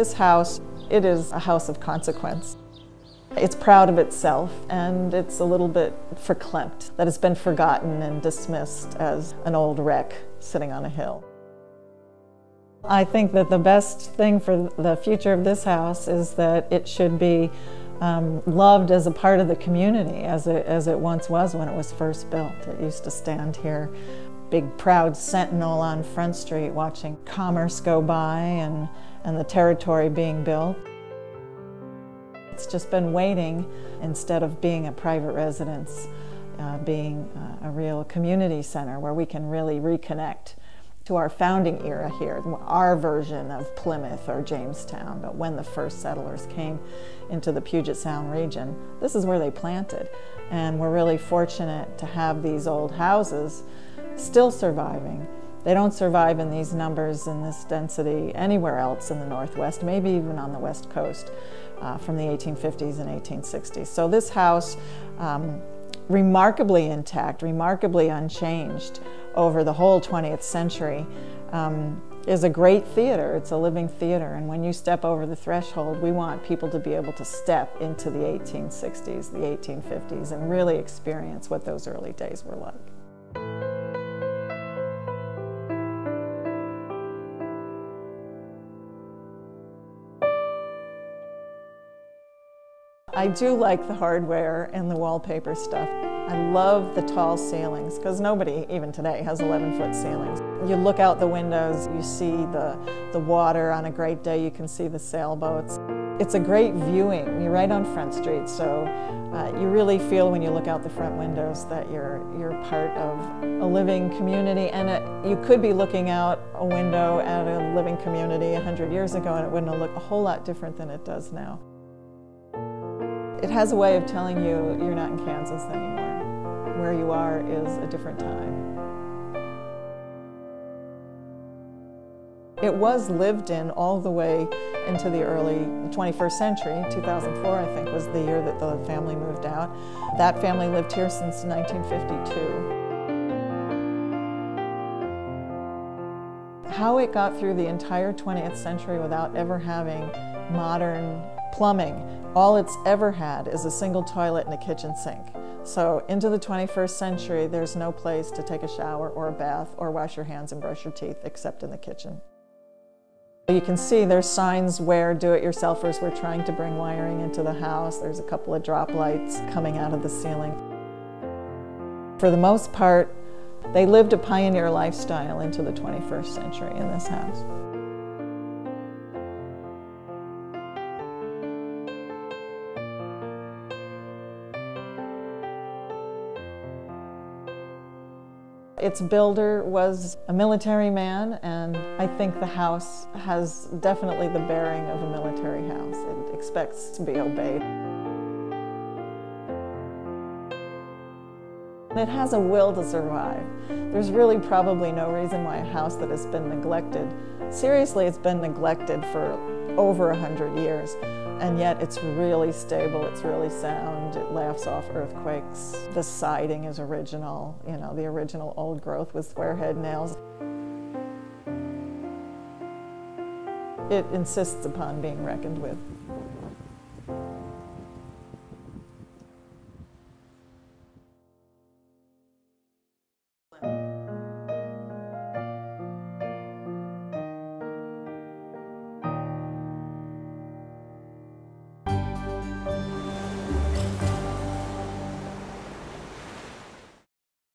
This house, it is a house of consequence. It's proud of itself, and it's a little bit verklempt that it's been forgotten and dismissed as an old wreck sitting on a hill. I think that the best thing for the future of this house is that it should be loved as a part of the community, as it once was when it was first built. It used to stand here, big proud sentinel on Front Street, watching commerce go by and the territory being built. It's just been waiting instead of being a private residence, being a real community center where we can really reconnect to our founding era here, our version of Plymouth or Jamestown. But when the first settlers came into the Puget Sound region, this is where they planted. And we're really fortunate to have these old houses still surviving. They don't survive in these numbers and this density anywhere else in the Northwest, maybe even on the West Coast from the 1850s and 1860s. So this house, remarkably intact, remarkably unchanged over the whole 20th century, is a great theater. It's a living theater, and when you step over the threshold, we want people to be able to step into the 1860s, the 1850s, and really experience what those early days were like. I do like the hardware and the wallpaper stuff. I love the tall ceilings, because nobody, even today, has 11-foot ceilings. You look out the windows, you see the water. On a great day, you can see the sailboats. It's a great viewing. You're right on Front Street, so you really feel when you look out the front windows that you're part of a living community. And you could be looking out a window at a living community 100 years ago, and it wouldn't have looked a whole lot different than it does now. It has a way of telling you you're not in Kansas anymore. Where you are is a different time. It was lived in all the way into the early 21st century. 2004, I think, was the year that the family moved out. That family lived here since 1952. How it got through the entire 20th century without ever having modern plumbing. All it's ever had is a single toilet and a kitchen sink. So into the 21st century, there's no place to take a shower or a bath or wash your hands and brush your teeth except in the kitchen. You can see there's signs where do-it-yourselfers were trying to bring wiring into the house. There's a couple of drop lights coming out of the ceiling. For the most part, they lived a pioneer lifestyle into the 21st century in this house. Its builder was a military man, and I think the house has definitely the bearing of a military house. It expects to be obeyed. It has a will to survive. There's really probably no reason why a house that has been neglected, seriously, it's been neglected for over 100 years. And yet it's really stable, it's really sound, it laughs off earthquakes. The siding is original, you know, the original old growth with square head nails. It insists upon being reckoned with.